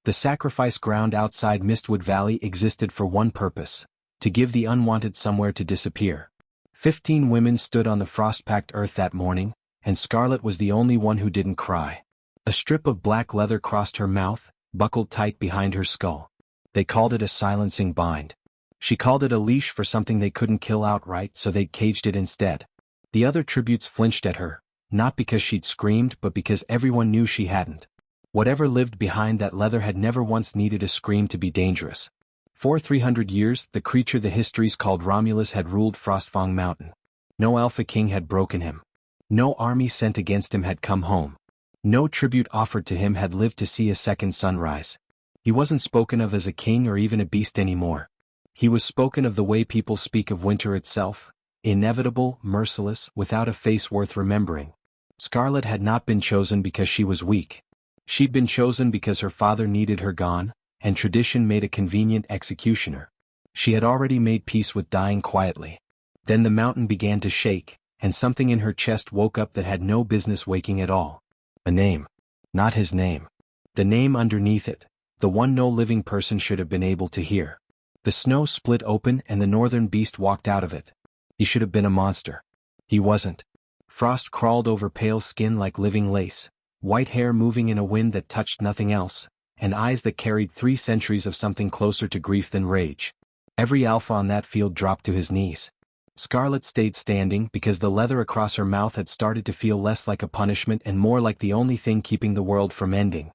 The sacrifice ground outside Mistwood Valley existed for one purpose: to give the unwanted somewhere to disappear. 15 women stood on the frost-packed earth that morning, and Scarlet was the only one who didn't cry. A strip of black leather crossed her mouth, buckled tight behind her skull. They called it a silencing bind. She called it a leash for something they couldn't kill outright, so they'd caged it instead. The other tributes flinched at her, not because she'd screamed but because everyone knew she hadn't. Whatever lived behind that leather had never once needed a scream to be dangerous. For 300 years, the creature the histories called Romulus had ruled Frostfang Mountain. No Alpha King had broken him. No army sent against him had come home. No tribute offered to him had lived to see a second sunrise. He wasn't spoken of as a king or even a beast anymore. He was spoken of the way people speak of winter itself: inevitable, merciless, without a face worth remembering. Scarlet had not been chosen because she was weak. She'd been chosen because her father needed her gone, and tradition made a convenient executioner. She had already made peace with dying quietly. Then the mountain began to shake, and something in her chest woke up that had no business waking at all. A name. Not his name. The name underneath it, the one no living person should have been able to hear. The snow split open and the northern beast walked out of it. He should have been a monster. He wasn't. Frost crawled over pale skin like living lace, white hair moving in a wind that touched nothing else, and eyes that carried 3 centuries of something closer to grief than rage. Every alpha on that field dropped to his knees. Scarlet stayed standing because the leather across her mouth had started to feel less like a punishment and more like the only thing keeping the world from ending.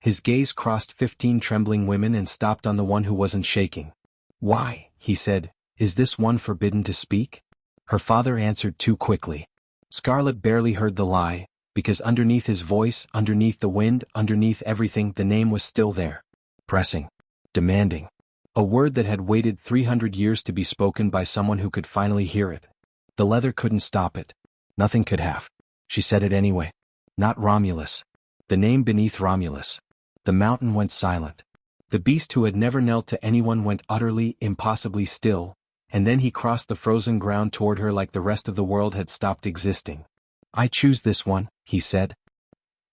His gaze crossed 15 trembling women and stopped on the one who wasn't shaking. "Why," he said, "is this one forbidden to speak?" Her father answered too quickly. Scarlet barely heard the lie, because underneath his voice, underneath the wind, underneath everything, the name was still there. Pressing. Demanding. A word that had waited 300 years to be spoken by someone who could finally hear it. The leather couldn't stop it. Nothing could have. She said it anyway. Not Romulus. The name beneath Romulus. The mountain went silent. The beast who had never knelt to anyone went utterly, impossibly still, and then he crossed the frozen ground toward her like the rest of the world had stopped existing. "I choose this one," he said.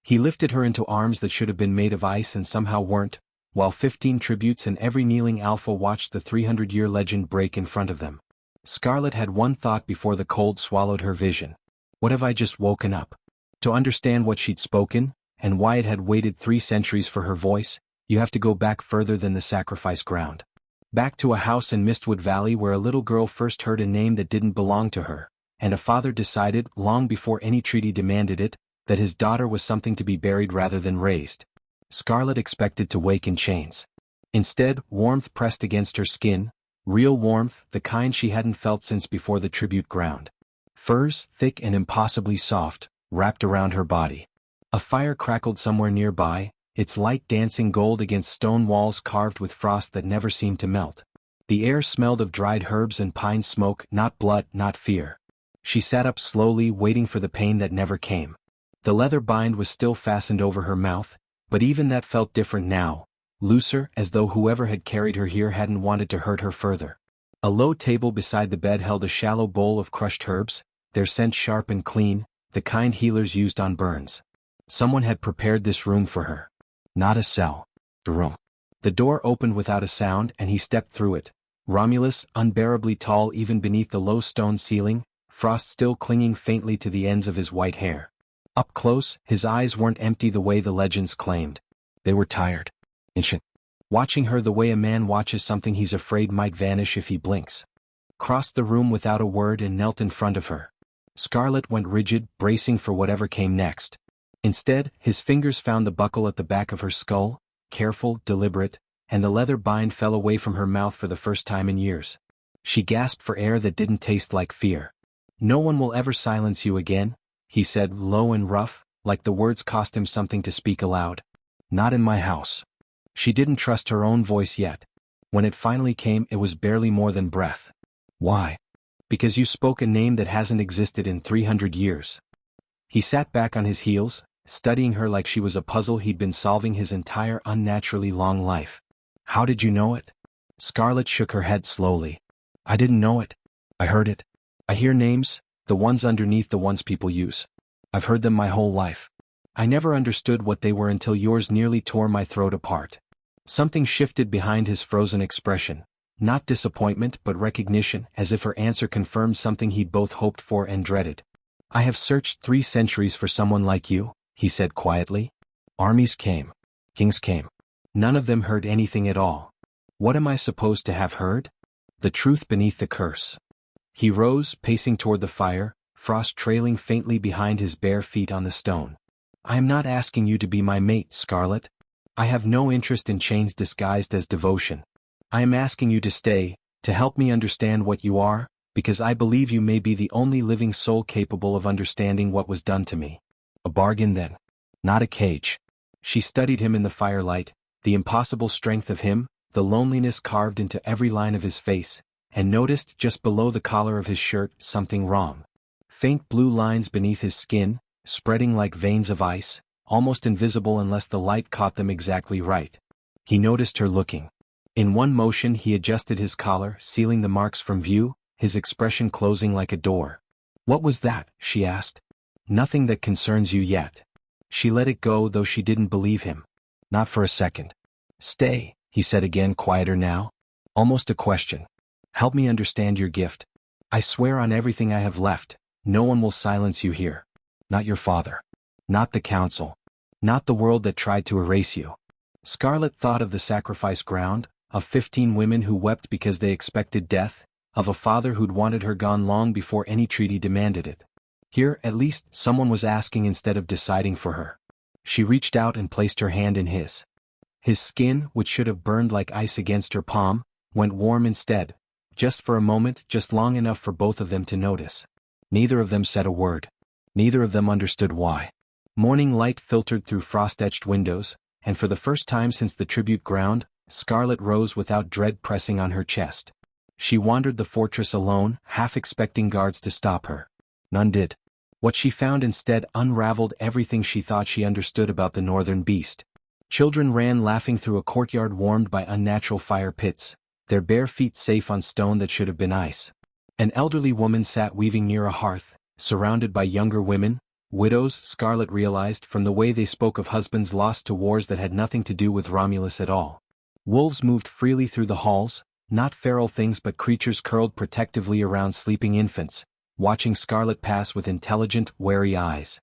He lifted her into arms that should have been made of ice and somehow weren't, while 15 tributes and every kneeling alpha watched the 300-year legend break in front of them. Scarlet had one thought before the cold swallowed her vision. What have I just woken up? To understand what she'd spoken, and why it had waited 3 centuries for her voice, you have to go back further than the sacrifice ground. Back to a house in Mistwood Valley where a little girl first heard a name that didn't belong to her, and a father decided, long before any treaty demanded it, that his daughter was something to be buried rather than raised. Scarlet expected to wake in chains. Instead, warmth pressed against her skin, real warmth, the kind she hadn't felt since before the tribute ground. Furs, thick and impossibly soft, wrapped around her body. A fire crackled somewhere nearby, its light dancing gold against stone walls carved with frost that never seemed to melt. The air smelled of dried herbs and pine smoke, not blood, not fear. She sat up slowly, waiting for the pain that never came. The leather bind was still fastened over her mouth, but even that felt different now, looser, as though whoever had carried her here hadn't wanted to hurt her further. A low table beside the bed held a shallow bowl of crushed herbs, their scent sharp and clean, the kind healers used on burns. Someone had prepared this room for her. Not a cell. A room. The door opened without a sound and he stepped through it. Romulus, unbearably tall even beneath the low stone ceiling, frost still clinging faintly to the ends of his white hair. Up close, his eyes weren't empty the way the legends claimed. They were tired. Ancient. Watching her the way a man watches something he's afraid might vanish if he blinks. Crossed the room without a word and knelt in front of her. Scarlet went rigid, bracing for whatever came next. Instead, his fingers found the buckle at the back of her skull, careful, deliberate, and the leather bind fell away from her mouth for the first time in years. She gasped for air that didn't taste like fear. "No one will ever silence you again," he said, low and rough, like the words cost him something to speak aloud. "Not in my house." She didn't trust her own voice yet. When it finally came, it was barely more than breath. "Why?" "Because you spoke a name that hasn't existed in 300 years. He sat back on his heels, studying her like she was a puzzle he'd been solving his entire unnaturally long life. "How did you know it?" Scarlet shook her head slowly. "I didn't know it. I heard it. I hear names, the ones underneath the ones people use. I've heard them my whole life. I never understood what they were until yours nearly tore my throat apart. Something shifted behind his frozen expression. Not disappointment but recognition, as if her answer confirmed something he'd both hoped for and dreaded. I have searched 3 centuries for someone like you, he said quietly. Armies came. Kings came. None of them heard anything at all. What am I supposed to have heard? The truth beneath the curse. He rose, pacing toward the fire, frost trailing faintly behind his bare feet on the stone. I am not asking you to be my mate, Scarlet. I have no interest in chains disguised as devotion. I am asking you to stay, to help me understand what you are, because I believe you may be the only living soul capable of understanding what was done to me. A bargain then. Not a cage. She studied him in the firelight, the impossible strength of him, the loneliness carved into every line of his face, and noticed just below the collar of his shirt something wrong. Faint blue lines beneath his skin, spreading like veins of ice, almost invisible unless the light caught them exactly right. He noticed her looking. In one motion he adjusted his collar, sealing the marks from view, his expression closing like a door. What was that? She asked. Nothing that concerns you yet. She let it go, though she didn't believe him. Not for a second. Stay, he said again, quieter now. Almost a question. Help me understand your gift. I swear on everything I have left, no one will silence you here. Not your father. Not the council. Not the world that tried to erase you. Scarlet thought of the sacrifice ground, of 15 women who wept because they expected death, of a father who'd wanted her gone long before any treaty demanded it. Here, at least, someone was asking instead of deciding for her. She reached out and placed her hand in his. His skin, which should have burned like ice against her palm, went warm instead, just for a moment, just long enough for both of them to notice. Neither of them said a word. Neither of them understood why. Morning light filtered through frost-etched windows, and for the first time since the tribute ground, Scarlet rose without dread pressing on her chest. She wandered the fortress alone, half expecting guards to stop her. None did. What she found instead unraveled everything she thought she understood about the northern beast. Children ran laughing through a courtyard warmed by unnatural fire pits, their bare feet safe on stone that should have been ice. An elderly woman sat weaving near a hearth, surrounded by younger women, widows. Scarlet realized from the way they spoke of husbands lost to wars that had nothing to do with Romulus at all. Wolves moved freely through the halls, not feral things but creatures curled protectively around sleeping infants, watching Scarlet pass with intelligent, wary eyes.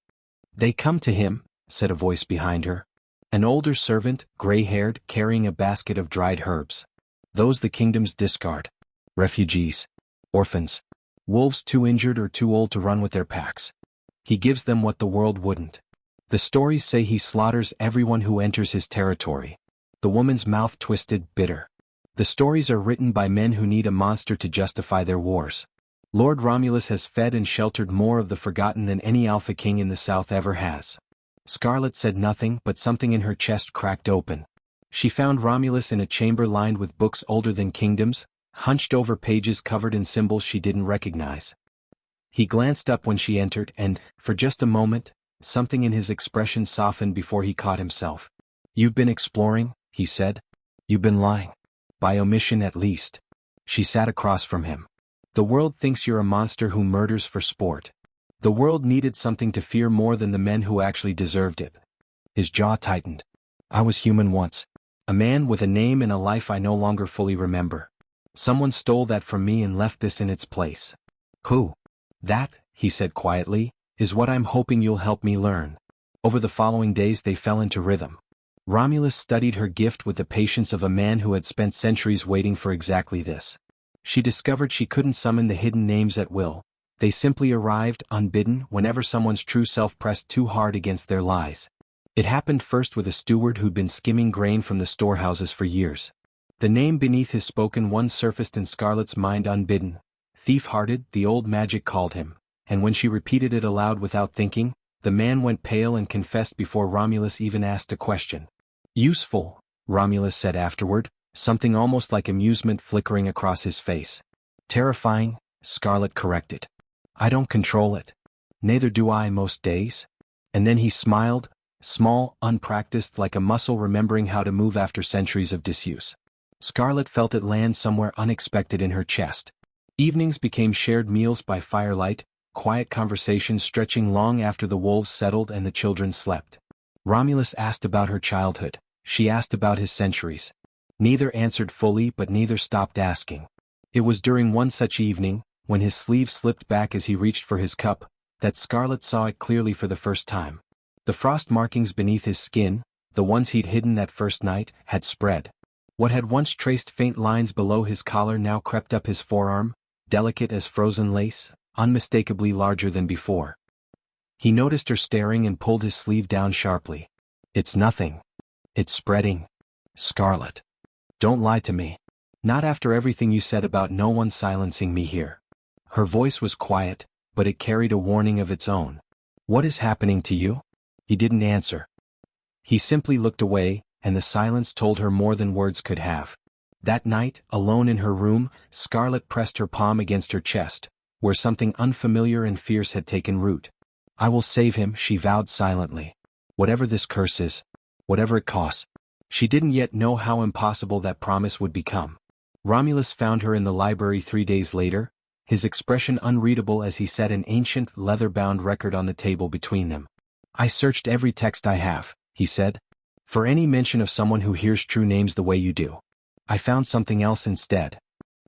They come to him, said a voice behind her. An older servant, gray-haired, carrying a basket of dried herbs. Those the kingdoms discard. Refugees. Orphans. Wolves too injured or too old to run with their packs. He gives them what the world wouldn't. The stories say he slaughters everyone who enters his territory. The woman's mouth twisted, bitter. The stories are written by men who need a monster to justify their wars. Lord Romulus has fed and sheltered more of the forgotten than any Alpha King in the South ever has. Scarlet said nothing, but something in her chest cracked open. She found Romulus in a chamber lined with books older than kingdoms, hunched over pages covered in symbols she didn't recognize. He glanced up when she entered and, for just a moment, something in his expression softened before he caught himself. You've been exploring, he said. You've been lying. By omission at least. She sat across from him. The world thinks you're a monster who murders for sport. The world needed something to fear more than the men who actually deserved it. His jaw tightened. I was human once. A man with a name and a life I no longer fully remember. Someone stole that from me and left this in its place. Who? That, he said quietly, is what I'm hoping you'll help me learn. Over the following days they fell into rhythm. Romulus studied her gift with the patience of a man who had spent centuries waiting for exactly this. She discovered she couldn't summon the hidden names at will. They simply arrived, unbidden, whenever someone's true self pressed too hard against their lies. It happened first with a steward who'd been skimming grain from the storehouses for years. The name beneath his spoken one surfaced in Scarlet's mind unbidden. Thief-hearted, the old magic called him, and when she repeated it aloud without thinking, the man went pale and confessed before Romulus even asked a question. Useful, Romulus said afterward, something almost like amusement flickering across his face. Terrifying, Scarlet corrected. I don't control it. Neither do I most days. And then he smiled, small, unpracticed, like a muscle remembering how to move after centuries of disuse. Scarlet felt it land somewhere unexpected in her chest. Evenings became shared meals by firelight, quiet conversations stretching long after the wolves settled and the children slept. Romulus asked about her childhood. She asked about his centuries. Neither answered fully, but neither stopped asking. It was during one such evening, when his sleeve slipped back as he reached for his cup, that Scarlet saw it clearly for the first time. The frost markings beneath his skin, the ones he'd hidden that first night, had spread. What had once traced faint lines below his collar now crept up his forearm, delicate as frozen lace, unmistakably larger than before. He noticed her staring and pulled his sleeve down sharply. "It's nothing. It's spreading. Scarlet. Don't lie to me. Not after everything you said about no one silencing me here." Her voice was quiet, but it carried a warning of its own. "What is happening to you?" He didn't answer. He simply looked away, and the silence told her more than words could have. That night, alone in her room, Scarlet pressed her palm against her chest, where something unfamiliar and fierce had taken root. "I will save him," she vowed silently. "Whatever this curse is. Whatever it costs." She didn't yet know how impossible that promise would become. Romulus found her in the library 3 days later, his expression unreadable as he set an ancient, leather-bound record on the table between them. "I searched every text I have," he said, "for any mention of someone who hears true names the way you do. I found something else instead."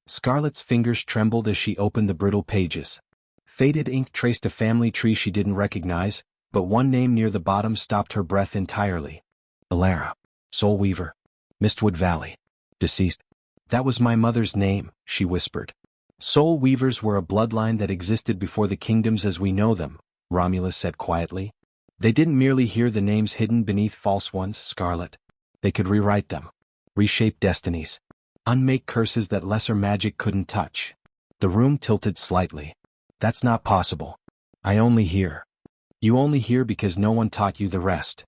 Scarlet's fingers trembled as she opened the brittle pages. Faded ink traced a family tree she didn't recognize, but one name near the bottom stopped her breath entirely. "Alara. Soul Weaver. Mistwood Valley. Deceased." "That was my mother's name," she whispered. "Soul Weavers were a bloodline that existed before the kingdoms as we know them," Romulus said quietly. "They didn't merely hear the names hidden beneath false ones, Scarlet. They could rewrite them. Reshape destinies. Unmake curses that lesser magic couldn't touch." The room tilted slightly. "That's not possible. I only hear." "You only hear because no one taught you the rest."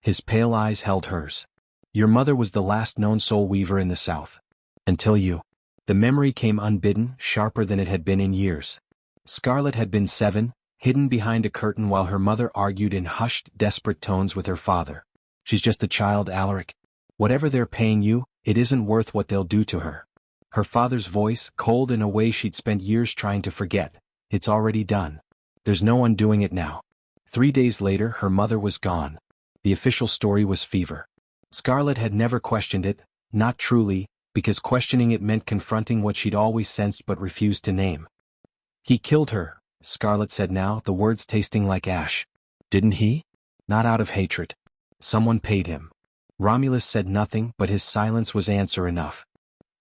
His pale eyes held hers. "Your mother was the last known soul weaver in the South. Until you." The memory came unbidden, sharper than it had been in years. Scarlet had been 7, hidden behind a curtain while her mother argued in hushed, desperate tones with her father. "She's just a child, Alaric. Whatever they're paying you, it isn't worth what they'll do to her." Her father's voice, cold in a way she'd spent years trying to forget. "It's already done. There's no undoing it now." 3 days later, her mother was gone. The official story was fever. Scarlet had never questioned it, not truly, because questioning it meant confronting what she'd always sensed but refused to name. "He killed her," Scarlet said now, the words tasting like ash. "Didn't he?" "Not out of hatred. Someone paid him." Romulus said nothing, but his silence was answer enough.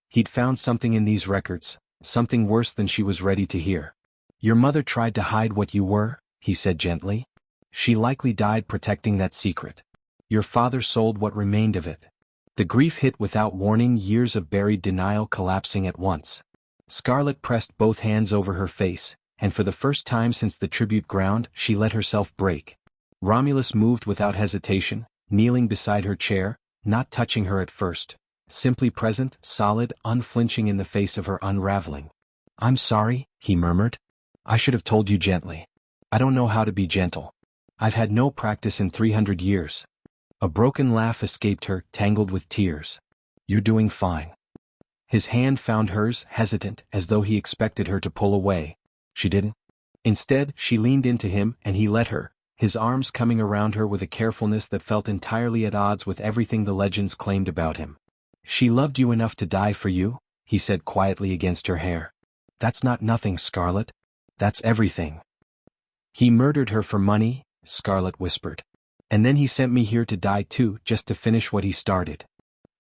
He'd found something in these records, something worse than she was ready to hear. "Your mother tried to hide what you were," he said gently. "She likely died protecting that secret. Your father sold what remained of it." The grief hit without warning, years of buried denial collapsing at once. Scarlet pressed both hands over her face, and for the first time since the tribute ground, she let herself break. Romulus moved without hesitation, kneeling beside her chair, not touching her at first, simply present, solid, unflinching in the face of her unraveling. "I'm sorry," he murmured. "I should have told you gently. I don't know how to be gentle. I've had no practice in 300 years. A broken laugh escaped her, tangled with tears. "You're doing fine." His hand found hers, hesitant, as though he expected her to pull away. She didn't. Instead, she leaned into him, and he let her, his arms coming around her with a carefulness that felt entirely at odds with everything the legends claimed about him. "She loved you enough to die for you," he said quietly against her hair. "That's not nothing, Scarlet. That's everything." "He murdered her for money," Scarlet whispered. "And then he sent me here to die too, just to finish what he started."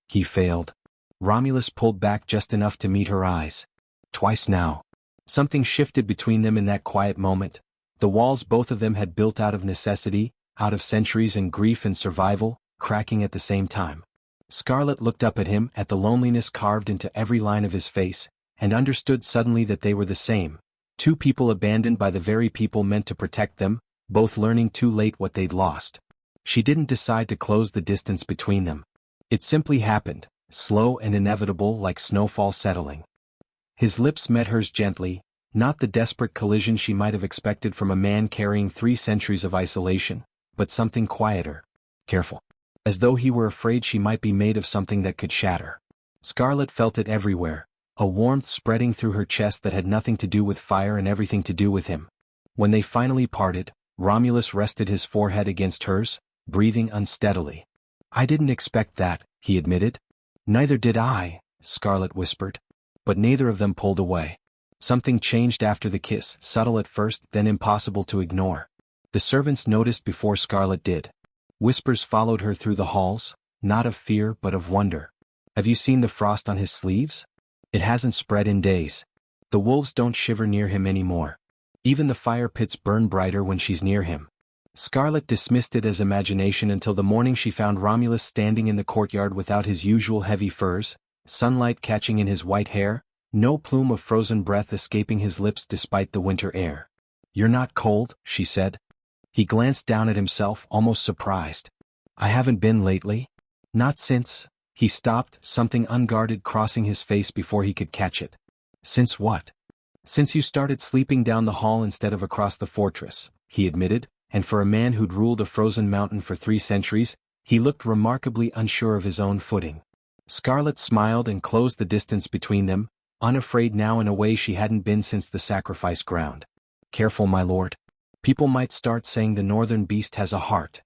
"He failed." Romulus pulled back just enough to meet her eyes. "Twice now." Something shifted between them in that quiet moment. The walls both of them had built out of necessity, out of centuries and grief and survival, cracking at the same time. Scarlet looked up at him, at the loneliness carved into every line of his face, and understood suddenly that they were the same. Two people abandoned by the very people meant to protect them, both learning too late what they'd lost. She didn't decide to close the distance between them. It simply happened, slow and inevitable like snowfall settling. His lips met hers gently, not the desperate collision she might have expected from a man carrying 3 centuries of isolation, but something quieter, careful, as though he were afraid she might be made of something that could shatter. Scarlet felt it everywhere, a warmth spreading through her chest that had nothing to do with fire and everything to do with him. When they finally parted, Romulus rested his forehead against hers, breathing unsteadily. I didn't expect that, he admitted. Neither did I, Scarlet whispered. But neither of them pulled away. Something changed after the kiss, subtle at first, then impossible to ignore. The servants noticed before Scarlet did. Whispers followed her through the halls, not of fear but of wonder. Have you seen the frost on his sleeves? It hasn't spread in days. The wolves don't shiver near him anymore. Even the fire pits burn brighter when she's near him. Scarlet dismissed it as imagination until the morning she found Romulus standing in the courtyard without his usual heavy furs, sunlight catching in his white hair, no plume of frozen breath escaping his lips despite the winter air. You're not cold, she said. He glanced down at himself, almost surprised. I haven't been lately. Not since. He stopped, something unguarded crossing his face before he could catch it. Since what? Since you started sleeping down the hall instead of across the fortress, he admitted, and for a man who'd ruled a frozen mountain for 3 centuries, he looked remarkably unsure of his own footing. Scarlet smiled and closed the distance between them, unafraid now in a way she hadn't been since the sacrifice ground. Careful, my lord. People might start saying the northern beast has a heart.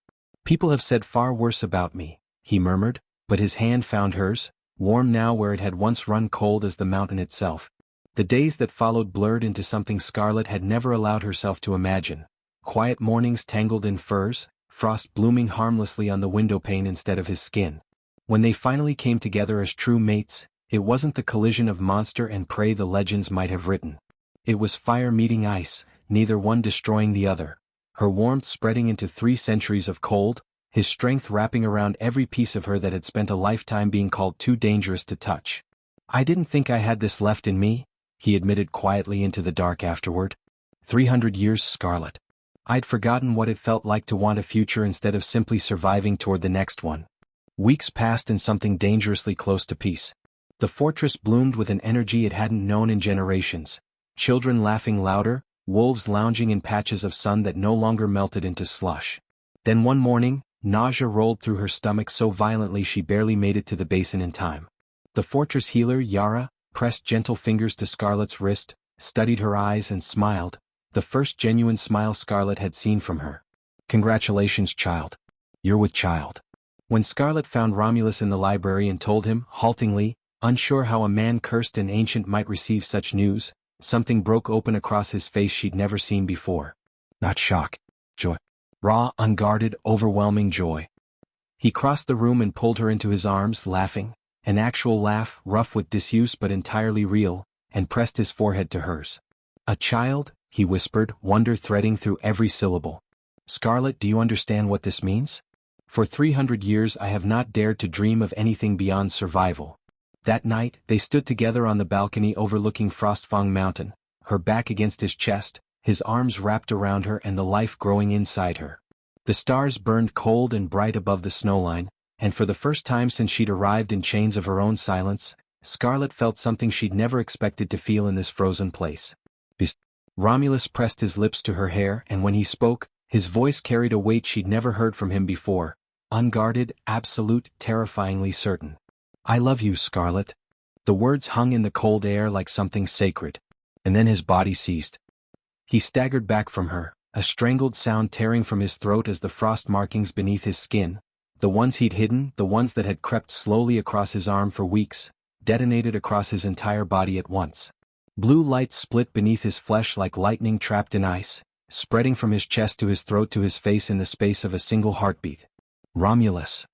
People have said far worse about me, he murmured, but his hand found hers, warm now where it had once run cold as the mountain itself. The days that followed blurred into something Scarlet had never allowed herself to imagine. Quiet mornings tangled in furs, frost blooming harmlessly on the windowpane instead of his skin. When they finally came together as true mates, it wasn't the collision of monster and prey the legends might have written. It was fire meeting ice, neither one destroying the other. Her warmth spreading into 3 centuries of cold, his strength wrapping around every piece of her that had spent a lifetime being called too dangerous to touch. I didn't think I had this left in me, he admitted quietly into the dark afterward. 300 years, Scarlet. I'd forgotten what it felt like to want a future instead of simply surviving toward the next one. Weeks passed in something dangerously close to peace. The fortress bloomed with an energy it hadn't known in generations. Children laughing louder, wolves lounging in patches of sun that no longer melted into slush. Then one morning, nausea rolled through her stomach so violently she barely made it to the basin in time. The fortress healer, Yara, pressed gentle fingers to Scarlet's wrist, studied her eyes and smiled, the first genuine smile Scarlet had seen from her. Congratulations, child. You're with child. When Scarlet found Romulus in the library and told him, haltingly, unsure how a man cursed and ancient might receive such news, something broke open across his face she'd never seen before. Not shock. Joy. Raw, unguarded, overwhelming joy. He crossed the room and pulled her into his arms, laughing, an actual laugh, rough with disuse but entirely real, and pressed his forehead to hers. A child, he whispered, wonder threading through every syllable. Scarlet, do you understand what this means? For 300 years I have not dared to dream of anything beyond survival. That night, they stood together on the balcony overlooking Frostfang Mountain, her back against his chest, his arms wrapped around her and the life growing inside her. The stars burned cold and bright above the snowline, and for the first time since she'd arrived in chains of her own silence, Scarlet felt something she'd never expected to feel in this frozen place. Romulus pressed his lips to her hair, and when he spoke, his voice carried a weight she'd never heard from him before, unguarded, absolute, terrifyingly certain. I love you, Scarlet. The words hung in the cold air like something sacred, and then his body ceased. He staggered back from her, a strangled sound tearing from his throat as the frost markings beneath his skin, the ones he'd hidden, the ones that had crept slowly across his arm for weeks, detonated across his entire body at once. Blue light split beneath his flesh like lightning trapped in ice, spreading from his chest to his throat to his face in the space of a single heartbeat. Romulus!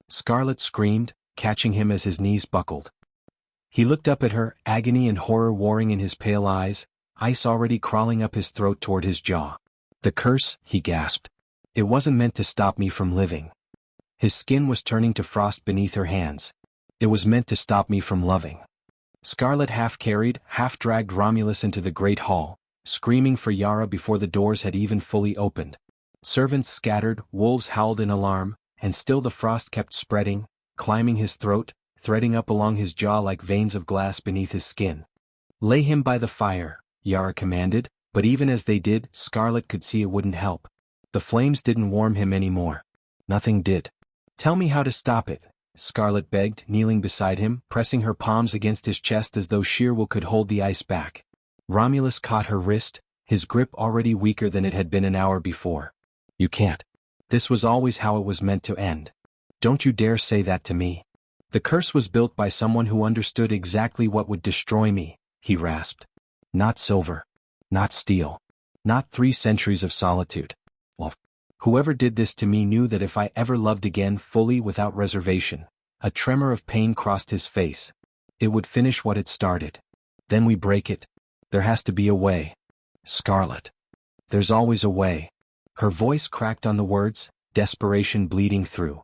Scarlet screamed, catching him as his knees buckled. He looked up at her, agony and horror warring in his pale eyes, ice already crawling up his throat toward his jaw. The curse, he gasped. It wasn't meant to stop me from living. His skin was turning to frost beneath her hands. It was meant to stop me from loving. Scarlet half-carried, half-dragged Romulus into the great hall, screaming for Yara before the doors had even fully opened. Servants scattered, wolves howled in alarm, and still the frost kept spreading, climbing his throat, threading up along his jaw like veins of glass beneath his skin. Lay him by the fire, Yara commanded, but even as they did, Scarlet could see it wouldn't help. The flames didn't warm him anymore. Nothing did. Tell me how to stop it, Scarlet begged, kneeling beside him, pressing her palms against his chest as though sheer will could hold the ice back. Romulus caught her wrist, his grip already weaker than it had been an hour before. You can't. This was always how it was meant to end. Don't you dare say that to me. The curse was built by someone who understood exactly what would destroy me, he rasped. Not silver. Not steel. Not 3 centuries of solitude. Well, whoever did this to me knew that if I ever loved again fully without reservation, a tremor of pain crossed his face. It would finish what it started. Then we break it. There has to be a way. Scarlet. There's always a way. Her voice cracked on the words, desperation bleeding through.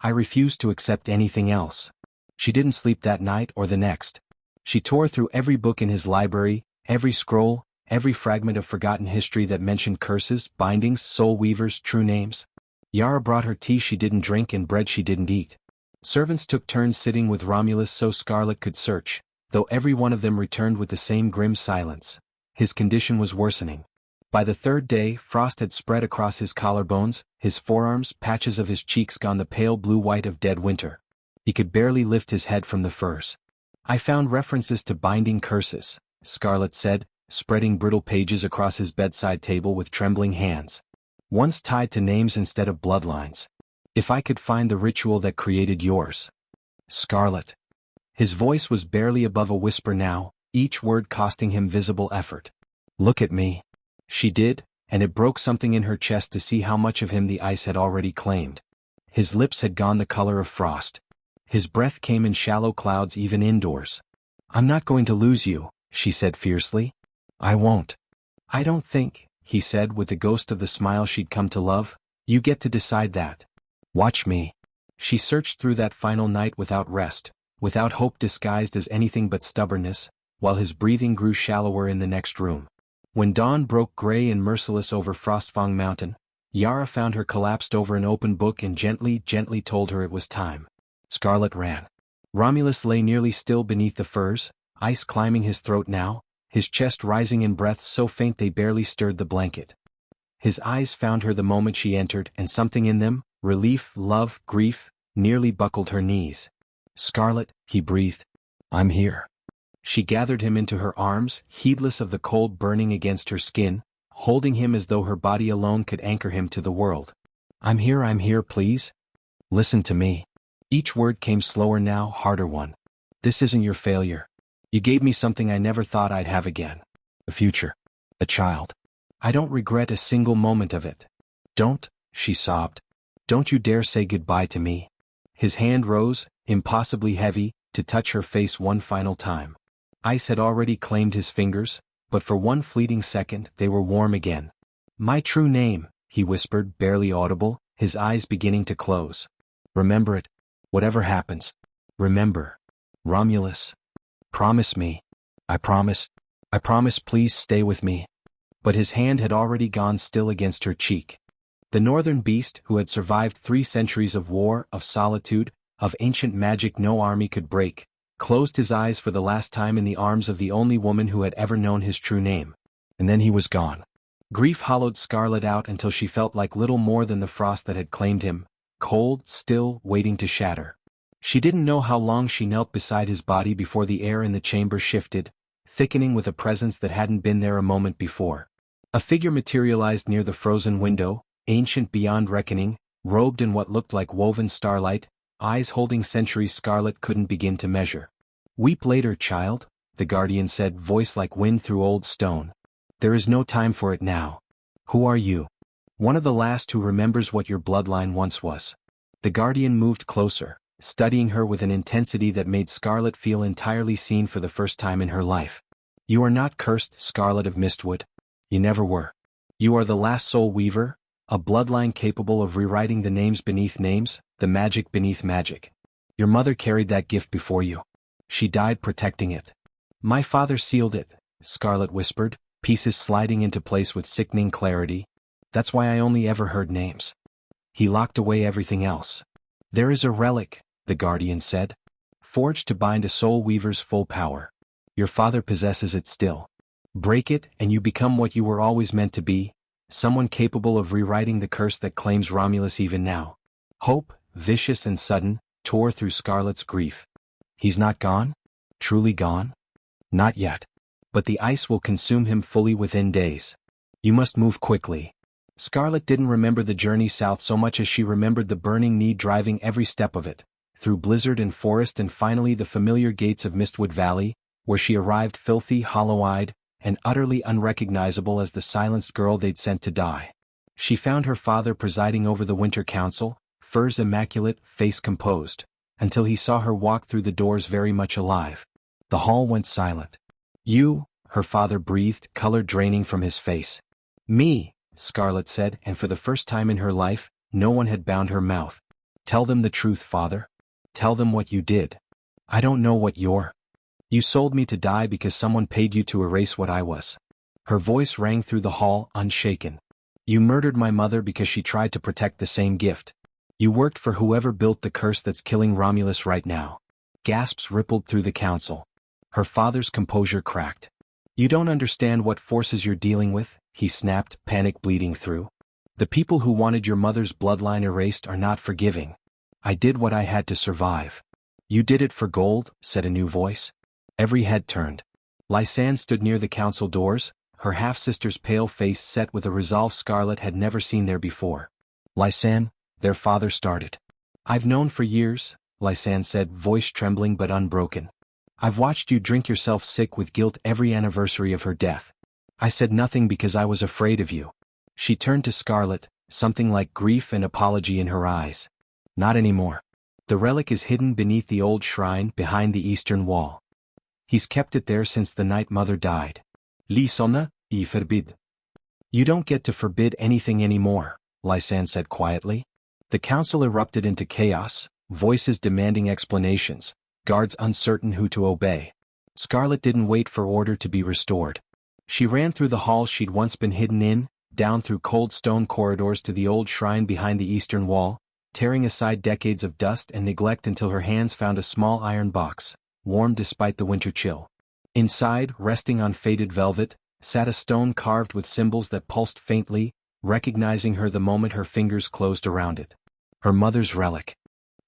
I refused to accept anything else. She didn't sleep that night or the next. She tore through every book in his library, every scroll, every fragment of forgotten history that mentioned curses, bindings, soul weavers, true names. Yara brought her tea she didn't drink and bread she didn't eat. Servants took turns sitting with Romulus so Scarlet could search, though every one of them returned with the same grim silence. His condition was worsening. By the 3rd day, frost had spread across his collarbones, his forearms, patches of his cheeks gone the pale blue-white of dead winter. He could barely lift his head from the furs. I found references to binding curses, Scarlet said, spreading brittle pages across his bedside table with trembling hands. Once tied to names instead of bloodlines. If I could find the ritual that created yours. Scarlet. His voice was barely above a whisper now, each word costing him visible effort. Look at me. She did, and it broke something in her chest to see how much of him the ice had already claimed. His lips had gone the color of frost. His breath came in shallow clouds even indoors. I'm not going to lose you, she said fiercely. I won't. I don't think, he said with the ghost of the smile she'd come to love. You get to decide that. Watch me. She searched through that final night without rest, without hope disguised as anything but stubbornness, while his breathing grew shallower in the next room. When dawn broke gray and merciless over Frostfang Mountain, Yara found her collapsed over an open book and gently told her it was time. Scarlet ran. Romulus lay nearly still beneath the firs, ice climbing his throat now, his chest rising in breaths so faint they barely stirred the blanket. His eyes found her the moment she entered, and something in them, relief, love, grief, nearly buckled her knees. Scarlet, he breathed. I'm here. She gathered him into her arms, heedless of the cold burning against her skin, holding him as though her body alone could anchor him to the world. I'm here, please. Listen to me. Each word came slower now, harder one. This isn't your failure. You gave me something I never thought I'd have again. A future. A child. I don't regret a single moment of it. Don't, she sobbed. Don't you dare say goodbye to me. His hand rose, impossibly heavy, to touch her face one final time. Ice had already claimed his fingers, but for one fleeting second they were warm again. My true name, he whispered, barely audible, his eyes beginning to close. Remember it. Whatever happens. Remember. Romulus. Promise me. I promise. Please stay with me. But his hand had already gone still against her cheek. The northern beast, who had survived 3 centuries of war, of solitude, of ancient magic no army could break, closed his eyes for the last time in the arms of the only woman who had ever known his true name. And then he was gone. Grief hollowed Scarlet out until she felt like little more than the frost that had claimed him, cold, still, waiting to shatter. She didn't know how long she knelt beside his body before the air in the chamber shifted, thickening with a presence that hadn't been there a moment before. A figure materialized near the frozen window, ancient beyond reckoning, robed in what looked like woven starlight, eyes holding centuries Scarlet couldn't begin to measure. Weep later, child, the guardian said, voice like wind through old stone. There is no time for it now. Who are you? One of the last who remembers what your bloodline once was. The guardian moved closer, studying her with an intensity that made Scarlet feel entirely seen for the first time in her life. You are not cursed, Scarlet of Mistwood. You never were. You are the last soul weaver, a bloodline capable of rewriting the names beneath names, the magic beneath magic. Your mother carried that gift before you. She died protecting it. My father sealed it, Scarlet whispered, pieces sliding into place with sickening clarity. That's why I only ever heard names. He locked away everything else. There is a relic, the guardian said, forged to bind a soul weaver's full power. Your father possesses it still. Break it and you become what you were always meant to be, someone capable of rewriting the curse that claims Romulus even now. Hope, vicious and sudden, tore through Scarlet's grief. He's not gone? Truly gone? Not yet. But the ice will consume him fully within days. You must move quickly. Scarlet didn't remember the journey south so much as she remembered the burning need driving every step of it, through blizzard and forest and finally the familiar gates of Mistwood Valley, where she arrived filthy, hollow-eyed, and utterly unrecognizable as the silenced girl they'd sent to die. She found her father presiding over the Winter Council, furs immaculate, face composed, until he saw her walk through the doors very much alive. The hall went silent. "You," her father breathed, color draining from his face. "Me," Scarlet said, and for the first time in her life, no one had bound her mouth. "Tell them the truth, father. Tell them what you did. I don't know what you're. You sold me to die because someone paid you to erase what I was." Her voice rang through the hall, unshaken. "You murdered my mother because she tried to protect the same gift. You worked for whoever built the curse that's killing Romulus right now." Gasps rippled through the council. Her father's composure cracked. "You don't understand what forces you're dealing with," he snapped, panic bleeding through. "The people who wanted your mother's bloodline erased are not forgiving. I did what I had to survive." "You did it for gold," said a new voice. Every head turned. Lysanne stood near the council doors, her half-sister's pale face set with a resolve Scarlet had never seen there before. "Lysanne," their father started. "I've known for years," Lysanne said, voice trembling but unbroken. "I've watched you drink yourself sick with guilt every anniversary of her death. I said nothing because I was afraid of you." She turned to Scarlet, something like grief and apology in her eyes. "Not anymore. The relic is hidden beneath the old shrine behind the eastern wall. He's kept it there since the night Mother died. Lysonna, I forbid." "You don't get to forbid anything anymore," Lysanne said quietly. The council erupted into chaos, voices demanding explanations, guards uncertain who to obey. Scarlet didn't wait for order to be restored. She ran through the hall she'd once been hidden in, down through cold stone corridors to the old shrine behind the eastern wall, tearing aside decades of dust and neglect until her hands found a small iron box, warm despite the winter chill. Inside, resting on faded velvet, sat a stone carved with symbols that pulsed faintly, recognizing her the moment her fingers closed around it. Her mother's relic.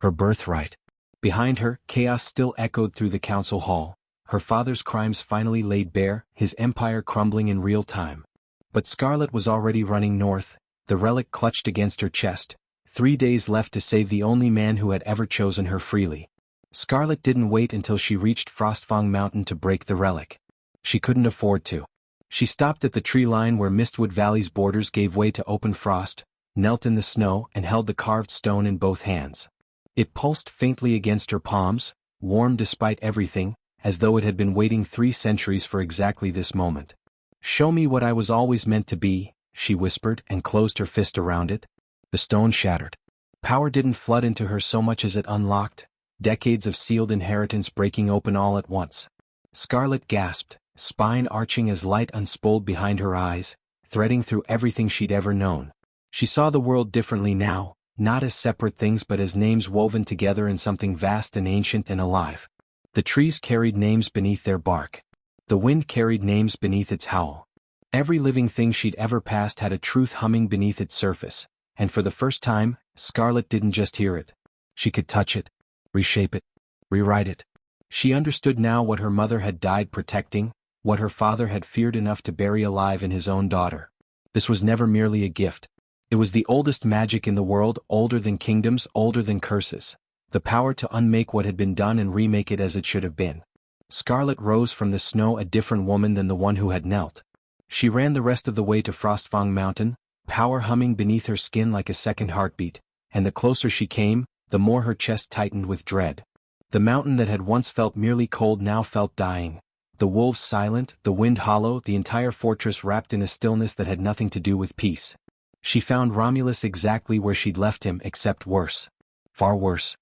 Her birthright. Behind her, chaos still echoed through the council hall, her father's crimes finally laid bare, his empire crumbling in real time. But Scarlet was already running north, the relic clutched against her chest, 3 days left to save the only man who had ever chosen her freely. Scarlet didn't wait until she reached Frostfang Mountain to break the relic. She couldn't afford to. She stopped at the tree line where Mistwood Valley's borders gave way to open frost, knelt in the snow and held the carved stone in both hands. It pulsed faintly against her palms, warm despite everything, as though it had been waiting 3 centuries for exactly this moment. "Show me what I was always meant to be," she whispered and closed her fist around it. The stone shattered. Power didn't flood into her so much as it unlocked, decades of sealed inheritance breaking open all at once. Scarlet gasped, spine arching as light unspooled behind her eyes, threading through everything she'd ever known. She saw the world differently now, not as separate things but as names woven together in something vast and ancient and alive. The trees carried names beneath their bark. The wind carried names beneath its howl. Every living thing she'd ever passed had a truth humming beneath its surface, and for the first time, Scarlet didn't just hear it. She could touch it, reshape it, rewrite it. She understood now what her mother had died protecting, what her father had feared enough to bury alive in his own daughter. This was never merely a gift. It was the oldest magic in the world, older than kingdoms, older than curses. The power to unmake what had been done and remake it as it should have been. Scarlet rose from the snow a different woman than the one who had knelt. She ran the rest of the way to Frostfang Mountain, power humming beneath her skin like a second heartbeat, and the closer she came, the more her chest tightened with dread. The mountain that had once felt merely cold now felt dying. The wolves silent, the wind hollow, the entire fortress wrapped in a stillness that had nothing to do with peace. She found Romulus exactly where she'd left him, except worse. Far worse.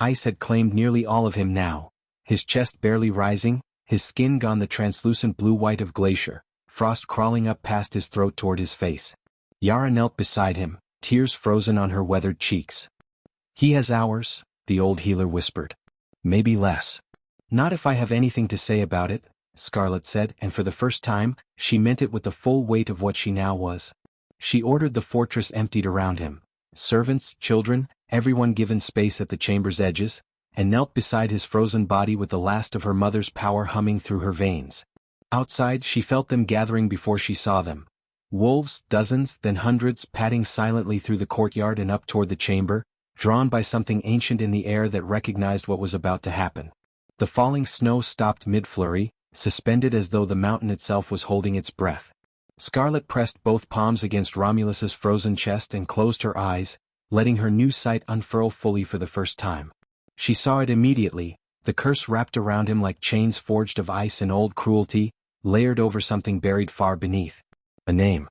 Ice had claimed nearly all of him now, his chest barely rising, his skin gone the translucent blue-white of glacier, frost crawling up past his throat toward his face. Yara knelt beside him, tears frozen on her weathered cheeks. "He has hours," the old healer whispered. "Maybe less." "Not if I have anything to say about it," Scarlet said, and for the first time, she meant it with the full weight of what she now was. She ordered the fortress emptied around him, servants, children, everyone given space at the chamber's edges, and knelt beside his frozen body with the last of her mother's power humming through her veins. Outside, she felt them gathering before she saw them. Wolves, dozens, then hundreds, padding silently through the courtyard and up toward the chamber, drawn by something ancient in the air that recognized what was about to happen. The falling snow stopped mid-flurry, suspended as though the mountain itself was holding its breath. Scarlet pressed both palms against Romulus's frozen chest and closed her eyes, letting her new sight unfurl fully for the first time. She saw it immediately, the curse wrapped around him like chains forged of ice and old cruelty, layered over something buried far beneath. A name.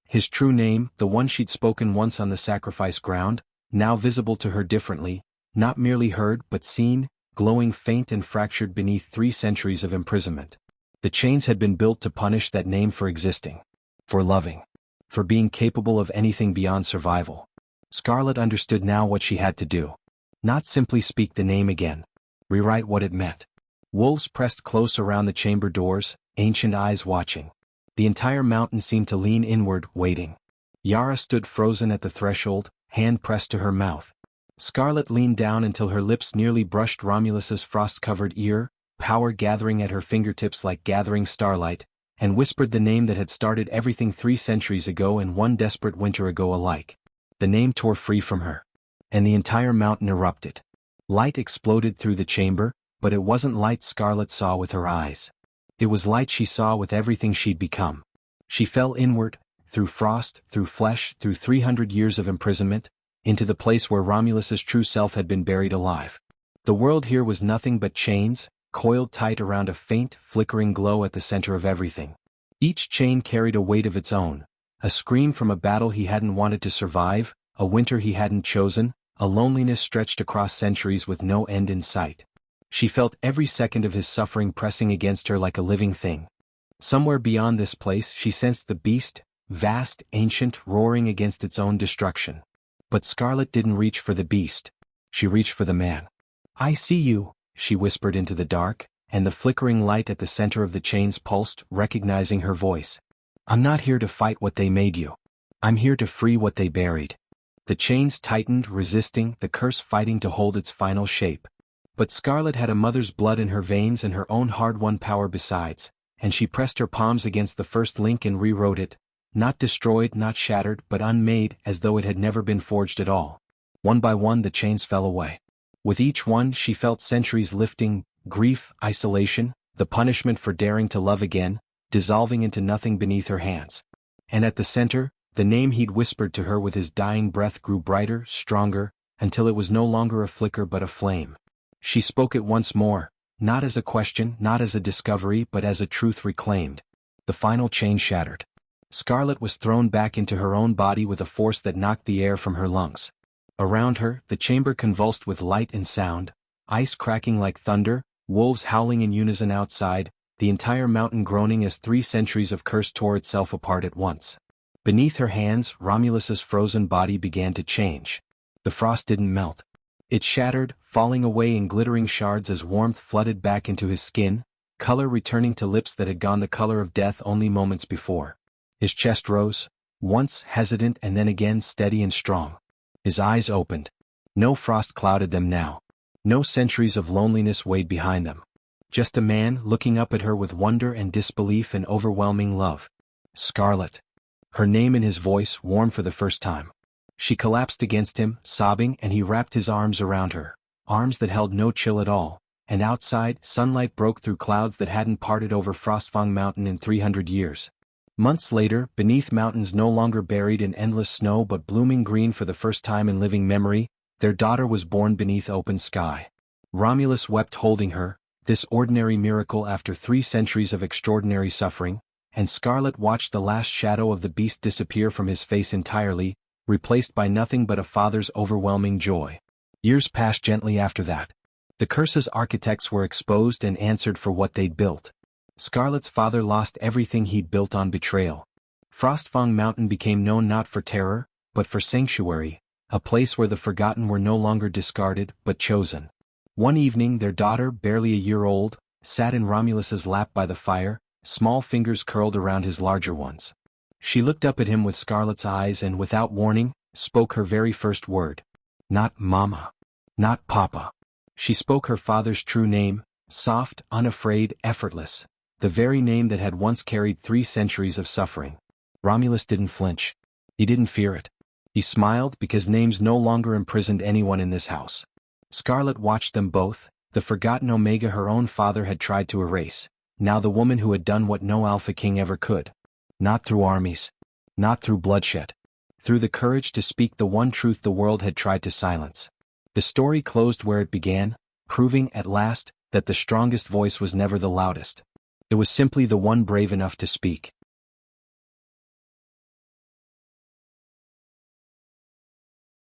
His true name, the one she'd spoken once on the sacrifice ground, now visible to her differently, not merely heard but seen, glowing faint and fractured beneath 3 centuries of imprisonment. The chains had been built to punish that name for existing. For loving. For being capable of anything beyond survival. Scarlet understood now what she had to do. Not simply speak the name again. Rewrite what it meant. Wolves pressed close around the chamber doors, ancient eyes watching. The entire mountain seemed to lean inward, waiting. Yara stood frozen at the threshold, hand pressed to her mouth. Scarlet leaned down until her lips nearly brushed Romulus's frost-covered ear, power gathering at her fingertips like gathering starlight, and whispered the name that had started everything 3 centuries ago and 1 desperate winter ago alike. The name tore free from her. And the entire mountain erupted. Light exploded through the chamber, but it wasn't light Scarlet saw with her eyes. It was light she saw with everything she'd become. She fell inward, through frost, through flesh, through 300 years of imprisonment, into the place where Romulus's true self had been buried alive. The world here was nothing but chains, coiled tight around a faint, flickering glow at the center of everything. Each chain carried a weight of its own, a scream from a battle he hadn't wanted to survive, a winter he hadn't chosen, a loneliness stretched across centuries with no end in sight. She felt every second of his suffering pressing against her like a living thing. Somewhere beyond this place she sensed the beast, vast, ancient, roaring against its own destruction. But Scarlet didn't reach for the beast. She reached for the man. "I see you," she whispered into the dark, and the flickering light at the center of the chains pulsed, recognizing her voice. "I'm not here to fight what they made you. I'm here to free what they buried." The chains tightened, resisting, the curse fighting to hold its final shape. But Scarlet had a mother's blood in her veins and her own hard-won power besides, and she pressed her palms against the first link and rewrote it, not destroyed, not shattered, but unmade, as though it had never been forged at all. One by one the chains fell away. With each one she felt centuries lifting, grief, isolation, the punishment for daring to love again, dissolving into nothing beneath her hands. And at the center, the name he'd whispered to her with his dying breath grew brighter, stronger, until it was no longer a flicker but a flame. She spoke it once more, not as a question, not as a discovery, but as a truth reclaimed. The final chain shattered. Scarlet was thrown back into her own body with a force that knocked the air from her lungs. Around her, the chamber convulsed with light and sound, ice cracking like thunder, wolves howling in unison outside, the entire mountain groaning as 3 centuries of curse tore itself apart at once. Beneath her hands, Romulus's frozen body began to change. The frost didn't melt. It shattered, falling away in glittering shards as warmth flooded back into his skin, color returning to lips that had gone the color of death only moments before. His chest rose, once hesitant and then again steady and strong. His eyes opened. No frost clouded them now. No centuries of loneliness weighed behind them. Just a man looking up at her with wonder and disbelief and overwhelming love. Scarlet. Her name in his voice, warm for the first time. She collapsed against him, sobbing, and he wrapped his arms around her, arms that held no chill at all, and outside, sunlight broke through clouds that hadn't parted over Frostfang Mountain in 300 years. Months later, beneath mountains no longer buried in endless snow but blooming green for the first time in living memory, their daughter was born beneath open sky. Romulus wept holding her, this ordinary miracle after 3 centuries of extraordinary suffering, and Scarlet watched the last shadow of the beast disappear from his face entirely, replaced by nothing but a father's overwhelming joy. Years passed gently after that. The curse's architects were exposed and answered for what they'd built. Scarlet's father lost everything he'd built on betrayal. Frostfang Mountain became known not for terror, but for sanctuary, a place where the forgotten were no longer discarded, but chosen. One evening their daughter, barely a year old, sat in Romulus's lap by the fire, small fingers curled around his larger ones. She looked up at him with Scarlet's eyes and, without warning, spoke her very first word. Not Mama. Not Papa. She spoke her father's true name, soft, unafraid, effortless, the very name that had once carried 3 centuries of suffering. Romulus didn't flinch. He didn't fear it. He smiled because names no longer imprisoned anyone in this house. Scarlet watched them both, the forgotten Omega her own father had tried to erase, now the woman who had done what no Alpha King ever could. Not through armies. Not through bloodshed. Through the courage to speak the one truth the world had tried to silence. The story closed where it began, proving, at last, that the strongest voice was never the loudest. It was simply the one brave enough to speak.